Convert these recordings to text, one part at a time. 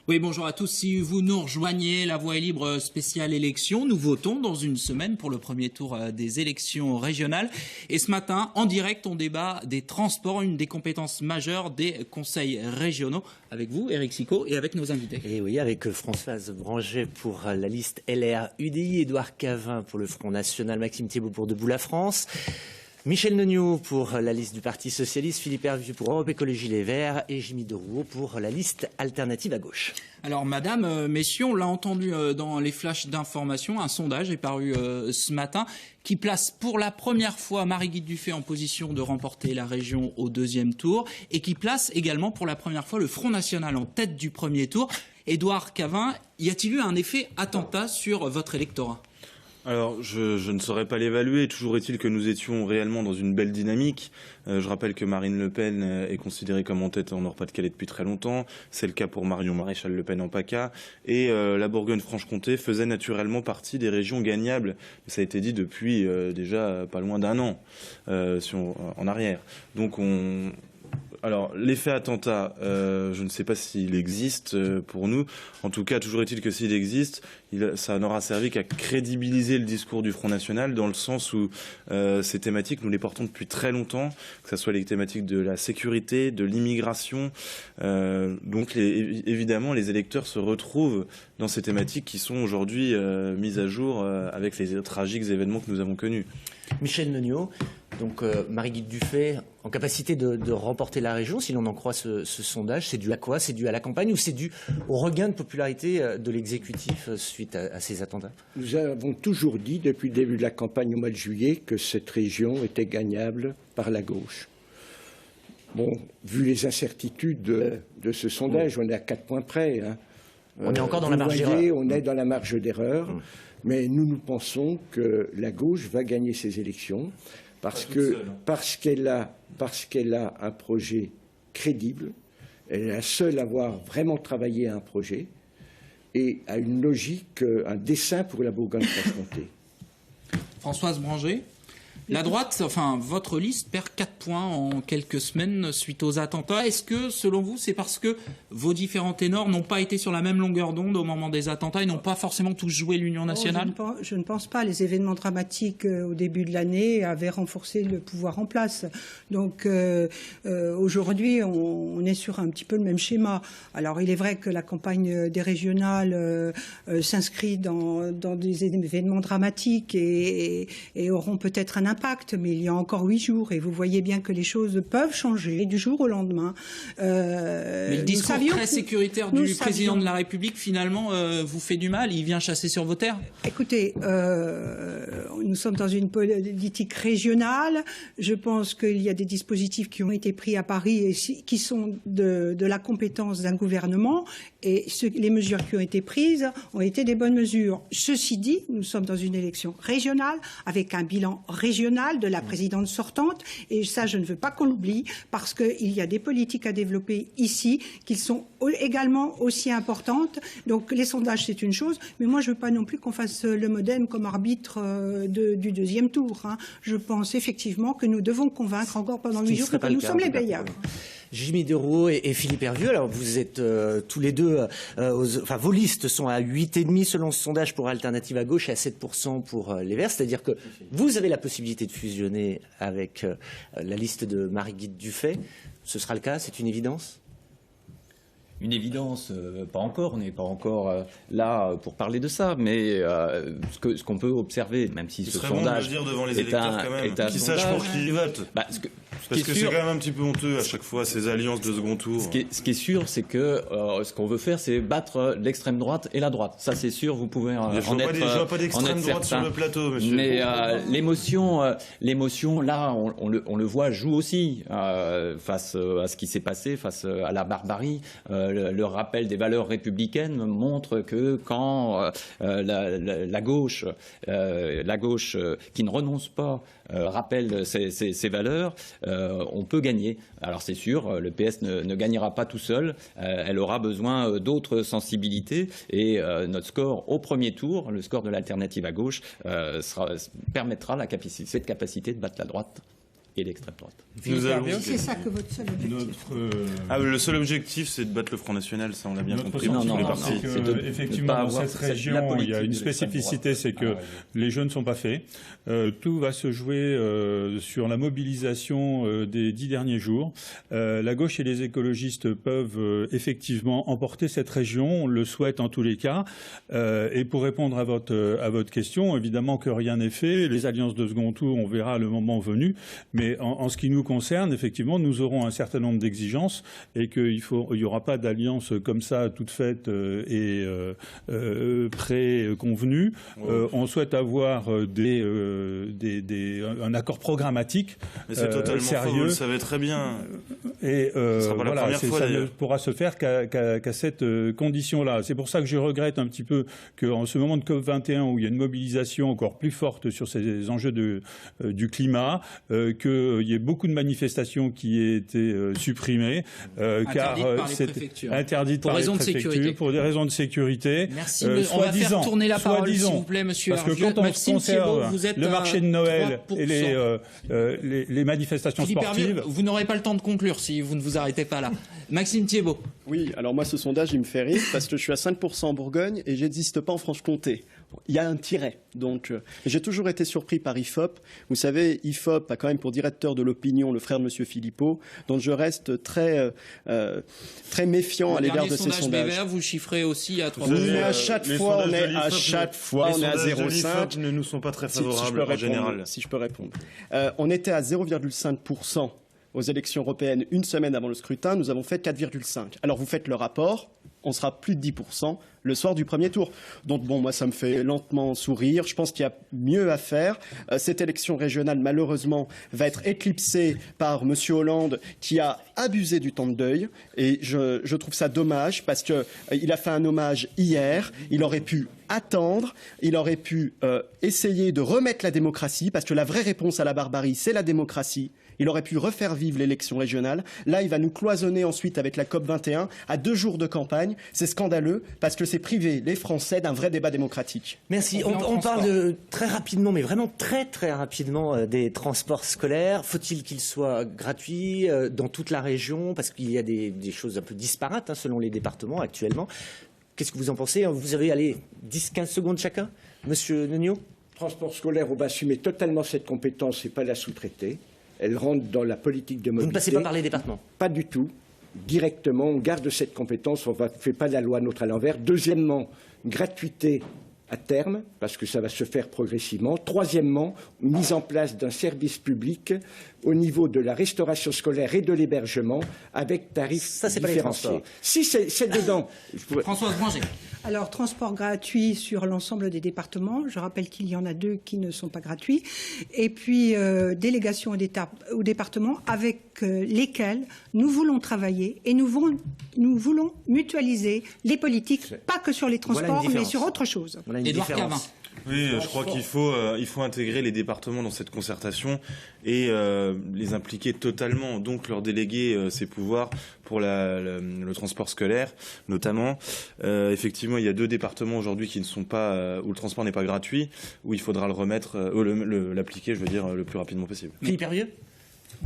Oui, bonjour à tous. Si vous nous rejoignez, La Voix est libre spéciale élection. Nous votons dans une semaine pour le premier tour des élections régionales. Et ce matin, en direct, on débat des transports, une des compétences majeures des conseils régionaux. Avec vous, Éric Sicot, et avec nos invités. Et oui, avec Françoise Branger pour la liste LR-UDI, Édouard Cavin pour le Front National, Maxime Thibault pour Debout la France, Michel Nognaud pour la liste du Parti Socialiste, Philippe Hervieux pour Europe Écologie Les Verts et Jimmy Derouault pour la liste Alternative à Gauche. Alors, madame, messieurs, on l'a entendu dans les flashs d'information, un sondage est paru ce matin qui place pour la première fois Marie-Guilde Dufay en position de remporter la région au deuxième tour et qui place également pour la première fois le Front National en tête du premier tour. Édouard Cavin, y a-t-il eu un effet attentat sur votre électorat ? Alors, je ne saurais pas l'évaluer. Toujours est-il que nous étions réellement dans une belle dynamique. Je rappelle que Marine Le Pen est considérée comme en tête en Nord-Pas-de-Calais depuis très longtemps. C'est le cas pour Marion Maréchal Le Pen en PACA. Et la Bourgogne-Franche-Comté faisait naturellement partie des régions gagnables. Ça a été dit depuis déjà pas loin d'un an en arrière. Donc Alors, l'effet attentat, je ne sais pas s'il existe pour nous. En tout cas, toujours est-il que s'il existe, ça n'aura servi qu'à crédibiliser le discours du Front National, dans le sens où ces thématiques, nous les portons depuis très longtemps, que ce soit les thématiques de la sécurité, de l'immigration. Donc, évidemment, les électeurs se retrouvent dans ces thématiques qui sont aujourd'hui mises à jour avec les tragiques événements que nous avons connus. Michel Nognaud, donc Marie-Guilde Dufay, en capacité de remporter la région, si l'on en croit ce sondage, c'est dû à quoi? C'est dû à la campagne ou c'est dû au regain de popularité de l'exécutif suite à ces attentats? Nous avons toujours dit, depuis le début de la campagne au mois de juillet, que cette région était gagnable par la gauche. Bon, vu les incertitudes de ce sondage, on est à 4 points près. Hein. On est encore dans la marge d'erreur. On est dans la marge d'erreur. Mais nous pensons que la gauche va gagner ces élections parce qu'elle a un projet crédible. Elle est la seule à avoir vraiment travaillé à un projet et à une logique, un dessein pour la Bourgogne-Franche-Comté. Françoise Branger, la droite, enfin votre liste perd 4 points en quelques semaines suite aux attentats. Est-ce que, selon vous, c'est parce que vos différents ténors n'ont pas été sur la même longueur d'onde au moment des attentats et n'ont pas forcément tous joué l'Union nationale? Je ne pense pas. Les événements dramatiques au début de l'année avaient renforcé le pouvoir en place. Donc aujourd'hui, on est sur un petit peu le même schéma. Alors il est vrai que la campagne des régionales s'inscrit dans des événements dramatiques et auront peut-être un impact, mais il y a encore 8 jours et vous voyez bien que les choses peuvent changer du jour au lendemain. Mais le discours très sécuritaire du président de la République, finalement, vous fait du mal. Il vient chasser sur vos terres. Écoutez, nous sommes dans une politique régionale. Je pense qu'il y a des dispositifs qui ont été pris à Paris et qui sont de la compétence d'un gouvernement. Et les mesures qui ont été prises ont été des bonnes mesures. Ceci dit, nous sommes dans une élection régionale avec un bilan régional de la présidente sortante. Et ça, je ne veux pas qu'on l'oublie parce qu'il y a des politiques à développer ici qui sont également aussi importantes. Donc les sondages, c'est une chose. Mais moi, je ne veux pas non plus qu'on fasse le MoDem comme arbitre du deuxième tour. Hein. Je pense effectivement que nous devons convaincre encore pendant 8 jours que nous sommes les meilleurs. Jimmy Derouault et Philippe Hervieux, alors vous êtes tous les deux, vos listes sont à 8,5 selon ce sondage pour Alternative à Gauche et à 7% pour les Verts, c'est-à-dire que vous avez la possibilité de fusionner avec la liste de Marie-Guilde Dufay. Ce sera le cas, c'est une évidence? Une évidence, pas encore, on n'est pas encore là pour parler de ça, mais ce qu'on peut observer, même si ce sondage bon de dire devant les électeurs quand même, qui sachent pour qui ils votent. Parce que c'est quand même un petit peu honteux à chaque fois, ces alliances de second tour. Ce qui est sûr, c'est que ce qu'on veut faire, c'est battre l'extrême droite et la droite. Ça, c'est sûr, vous pouvez en être certain. Je vois pas d'extrême droite sur le plateau, monsieur. Mais l'émotion, là, on le voit, joue aussi face à ce qui s'est passé, face à la barbarie. Le rappel des valeurs républicaines montre que quand la gauche qui ne renonce pas rappelle ces valeurs, on peut gagner. Alors c'est sûr, le PS ne gagnera pas tout seul, elle aura besoin d'autres sensibilités et notre score au premier tour, le score de l'alternative à gauche, permettra cette capacité de battre la droite. et l'extrême droite. C'est ça que votre seul objectif. Le seul objectif, c'est de battre le Front National, ça on l'a bien compris. Effectivement, dans cette région, il y a une spécificité, c'est que les jeux ne sont pas faits. Tout va se jouer sur la mobilisation des 10 derniers jours. La gauche et les écologistes peuvent effectivement emporter cette région, on le souhaite en tous les cas. Et pour répondre à votre question, évidemment que rien n'est fait. Les alliances de second tour, on verra le moment venu. Mais en ce qui nous concerne, effectivement, nous aurons un certain nombre d'exigences et qu'il y aura pas d'alliance comme ça toute faite et pré-convenue. On souhaite avoir un accord programmatique sérieux. Faux, vous le savez très bien. Et voilà, ça ne pourra se faire qu'à cette condition-là. C'est pour ça que je regrette un petit peu qu'en ce moment de COP21, où il y a une mobilisation encore plus forte sur ces enjeux du climat, qu'il y ait beaucoup de manifestations qui aient été supprimées, car c'est interdite par les préfectures pour des raisons de sécurité. Merci. On va faire tourner la parole, s'il vous plaît, monsieur Parce que quand on conserve le marché de Noël 3%. et les manifestations sportives... Vous n'aurez pas le temps de conclure si vous ne vous arrêtez pas là. Maxime Thiebaud. Oui, alors moi, ce sondage, il me fait rire parce que je suis à 5% en Bourgogne et j'existe pas en Franche-Comté. Il y a un tiret. Donc, j'ai toujours été surpris par IFOP. Vous savez, IFOP a quand même pour directeur de l'opinion le frère de M. Philippot, dont je reste très méfiant à l'égard de ces sondages. BVA, vous chiffrez aussi à 3%. Oui, mais à chaque fois, on est à 0,5. ne nous sont pas très favorables en général. Si je peux répondre. On était à 0,5% aux élections européennes une semaine avant le scrutin. Nous avons fait 4,5. Alors, vous faites le rapport. On sera plus de 10% le soir du premier tour. Donc bon, moi, ça me fait lentement sourire. Je pense qu'il y a mieux à faire. Cette élection régionale, malheureusement, va être éclipsée par M. Hollande, qui a abusé du temps de deuil. Et je trouve ça dommage, parce qu'il a fait un hommage hier. Il aurait pu attendre. Il aurait pu essayer de remettre la démocratie, parce que la vraie réponse à la barbarie, c'est la démocratie. Il aurait pu refaire vivre l'élection régionale. Là, il va nous cloisonner ensuite avec la COP21 à 2 jours de campagne. C'est scandaleux parce que c'est priver les Français d'un vrai débat démocratique. Merci. On parle très rapidement, mais vraiment très très rapidement des transports scolaires. Faut-il qu'ils soient gratuits dans toute la région? Parce qu'il y a des choses un peu disparates selon les départements actuellement. Qu'est-ce que vous en pensez? Vous avez 10-15 secondes chacun. Monsieur Nunio? Transport scolaire, on va assumer totalement cette compétence et pas la sous-traiter. Elle rentre dans la politique de mobilité. Vous ne passez pas par les départements? Pas du tout. Directement, on garde cette compétence, on ne fait pas la loi notre à l'envers. Deuxièmement, gratuité à terme, parce que ça va se faire progressivement. Troisièmement, mise en place d'un service public au niveau de la restauration scolaire et de l'hébergement avec tarifs différenciés. Si c'est dedans. Françoise Granger. Alors, transport gratuit sur l'ensemble des départements. Je rappelle qu'il y en a 2 qui ne sont pas gratuits. Et puis, délégation aux départements avec lesquels nous voulons travailler et nous voulons mutualiser les politiques, pas que sur les transports, mais sur autre chose. Édouard Cavin. Oui, je crois qu'il faut intégrer les départements dans cette concertation et les impliquer totalement, donc leur déléguer ces pouvoirs pour le transport scolaire, notamment. Effectivement, il y a 2 départements aujourd'hui qui ne sont pas où le transport n'est pas gratuit, où il faudra le remettre, l'appliquer, je veux dire, le plus rapidement possible. Philippe Hervieux.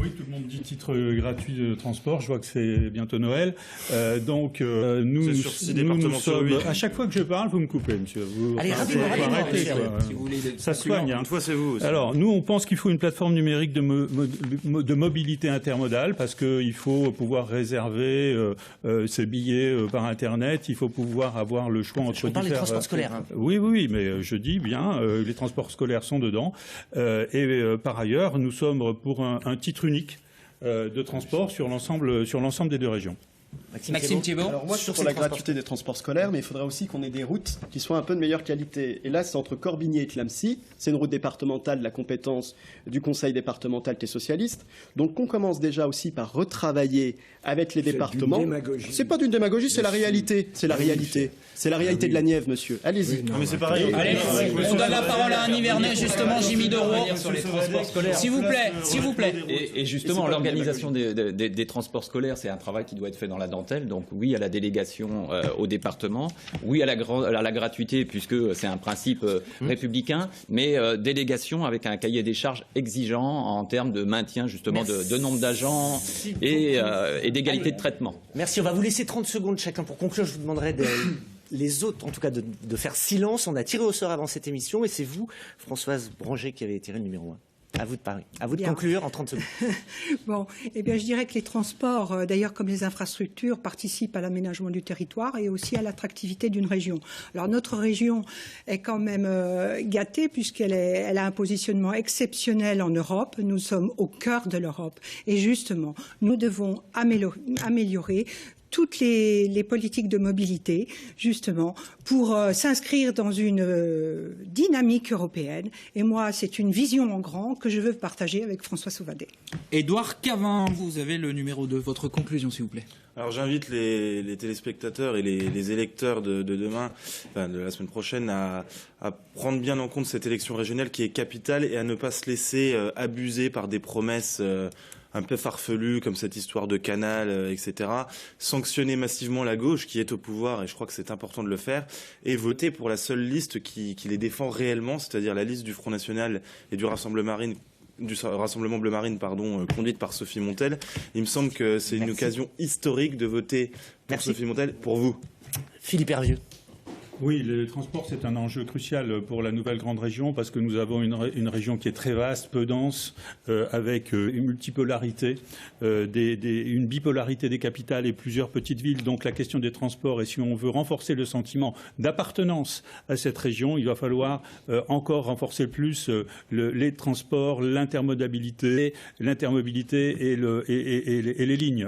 Oui, tout le monde dit titre gratuit de transport. Je vois que c'est bientôt Noël. Donc, nous sommes... À chaque fois que je parle, vous me coupez, monsieur. Allez, rapidement, si vous voulez. Ça soigne. Une fois, c'est vous aussi. Alors, nous, on pense qu'il faut une plateforme numérique de mobilité intermodale parce qu'il faut pouvoir réserver ses billets par Internet. Il faut pouvoir avoir le choix entre différents... des transports scolaires. Oui, mais je dis bien, les transports scolaires sont dedans. Par ailleurs, nous sommes pour un titre unique de transport sur l'ensemble des 2 régions. Maxime Thiebaud. Alors moi, je suis pour la gratuité des transports scolaires, mais il faudra aussi qu'on ait des routes qui soient un peu de meilleure qualité. Et là, c'est entre Corbigny et Tlemcy. C'est une route départementale de la compétence du conseil départemental qui est socialiste. Donc, on commence déjà aussi par retravailler avec les départements. C'est pas d'une démagogie, c'est la réalité. C'est la réalité. C'est la réalité de la Nièvre, monsieur. Allez-y. Oui, mais c'est pareil. Allez, on donne la parole à un Nivernais, justement, Jimmy Deroux. Sur les transports scolaires. S'il vous plaît. Et justement, l'organisation des transports scolaires, c'est un travail qui doit être fait dans la dentelle. Donc oui à la délégation au département, oui à la gratuité puisque c'est un principe républicain, mais délégation avec un cahier des charges exigeant en termes de maintien justement de nombre d'agents et d'égalité de traitement. Merci, on va vous laisser 30 secondes chacun pour conclure. Je vous demanderai les autres, en tout cas, de faire silence. On a tiré au sort avant cette émission et c'est vous, Françoise Branger, qui avez tiré le numéro 1. À vous de parler. À vous de conclure en 30 secondes. Bon, eh bien, je dirais que les transports, d'ailleurs comme les infrastructures, participent à l'aménagement du territoire et aussi à l'attractivité d'une région. Alors notre région est quand même gâtée puisqu'elle a un positionnement exceptionnel en Europe. Nous sommes au cœur de l'Europe et justement, nous devons améliorer toutes les politiques de mobilité, justement, pour s'inscrire dans une dynamique européenne. Et moi, c'est une vision en grand que je veux partager avec François Sauvadet. Édouard Cavin, vous avez le numéro 2. Votre conclusion, s'il vous plaît. Alors j'invite les téléspectateurs et les électeurs de demain, enfin de la semaine prochaine, à prendre bien en compte cette élection régionale qui est capitale et à ne pas se laisser abuser par des promesses un peu farfelu comme cette histoire de Canal, etc. Sanctionner massivement la gauche qui est au pouvoir, et je crois que c'est important de le faire, et voter pour la seule liste qui les défend réellement, c'est-à-dire la liste du Front National et du Rassemblement Bleu Marine, conduite par Sophie Montel. Il me semble que c'est une occasion historique de voter pour Sophie Montel, pour vous. Philippe Hervieux. Oui, les transports, c'est un enjeu crucial pour la nouvelle grande région parce que nous avons une région qui est très vaste, peu dense, avec une multipolarité, une bipolarité des capitales et plusieurs petites villes. Donc la question des transports, et si on veut renforcer le sentiment d'appartenance à cette région, il va falloir encore renforcer plus les transports, l'intermodalité, l'intermobilité et les lignes.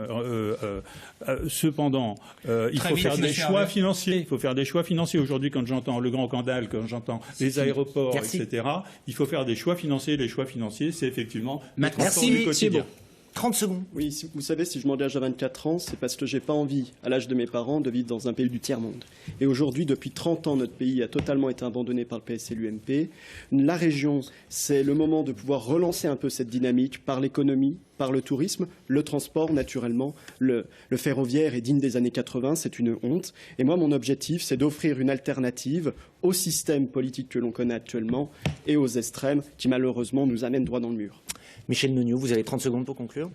Cependant, il faut faire des choix financiers. Il faut faire des choix financiers. Aujourd'hui, quand j'entends le Grand Canal, quand j'entends les aéroports, etc., il faut faire des choix financiers. Les choix financiers, c'est effectivement le transport du quotidien. 30 secondes. Oui, vous savez, si je m'engage à 24 ans, c'est parce que j'ai pas envie, à l'âge de mes parents, de vivre dans un pays du tiers-monde. Et aujourd'hui, depuis 30 ans, notre pays a totalement été abandonné par le PS et l'UMP. La région, c'est le moment de pouvoir relancer un peu cette dynamique par l'économie, par le tourisme, le transport, naturellement. Le ferroviaire est digne des années 80, c'est une honte. Et moi, mon objectif, c'est d'offrir une alternative au système politique que l'on connaît actuellement et aux extrêmes qui, malheureusement, nous amènent droit dans le mur. Michel Nognaud, vous avez 30 secondes pour conclure.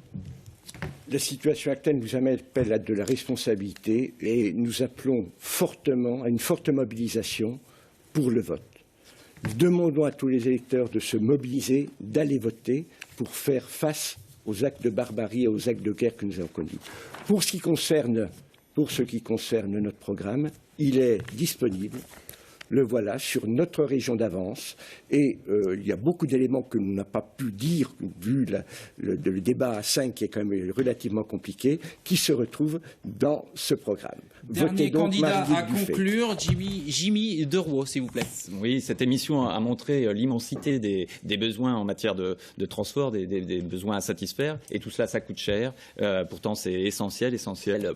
La situation actuelle nous appelle à de la responsabilité et nous appelons fortement à une forte mobilisation pour le vote. Demandons à tous les électeurs de se mobiliser, d'aller voter pour faire face aux actes de barbarie et aux actes de guerre que nous avons connus. Pour ce qui concerne notre programme, il est disponible. Le voilà, sur notre région d'avance. Et il y a beaucoup d'éléments que nous n'avons pas pu dire, vu le débat à 5 qui est quand même relativement compliqué, qui se retrouvent dans ce programme. Dernier candidat à conclure, Jimmy Derouault, s'il vous plaît. Oui, cette émission a montré l'immensité des besoins en matière de transport, des besoins à satisfaire. Et tout cela, ça coûte cher. Pourtant, c'est essentiel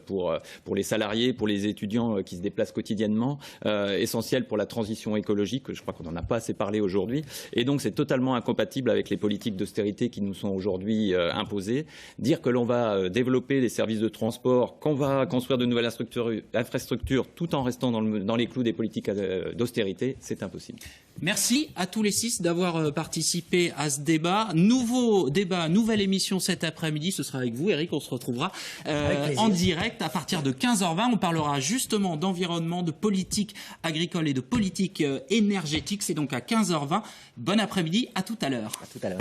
pour les salariés, pour les étudiants qui se déplacent quotidiennement, essentiel pour la transition écologique, je crois qu'on n'en a pas assez parlé aujourd'hui, et donc c'est totalement incompatible avec les politiques d'austérité qui nous sont aujourd'hui imposées. Dire que l'on va développer des services de transport, qu'on va construire de nouvelles infrastructures tout en restant dans les clous des politiques d'austérité, c'est impossible. Merci à tous les 6 d'avoir participé à ce débat. Nouveau débat, nouvelle émission cet après-midi. Ce sera avec vous, Eric. On se retrouvera en direct à partir de 15h20. On parlera justement d'environnement, de politique agricole et de politique énergétique. C'est donc à 15h20. Bon après-midi. À tout à l'heure. À tout à l'heure.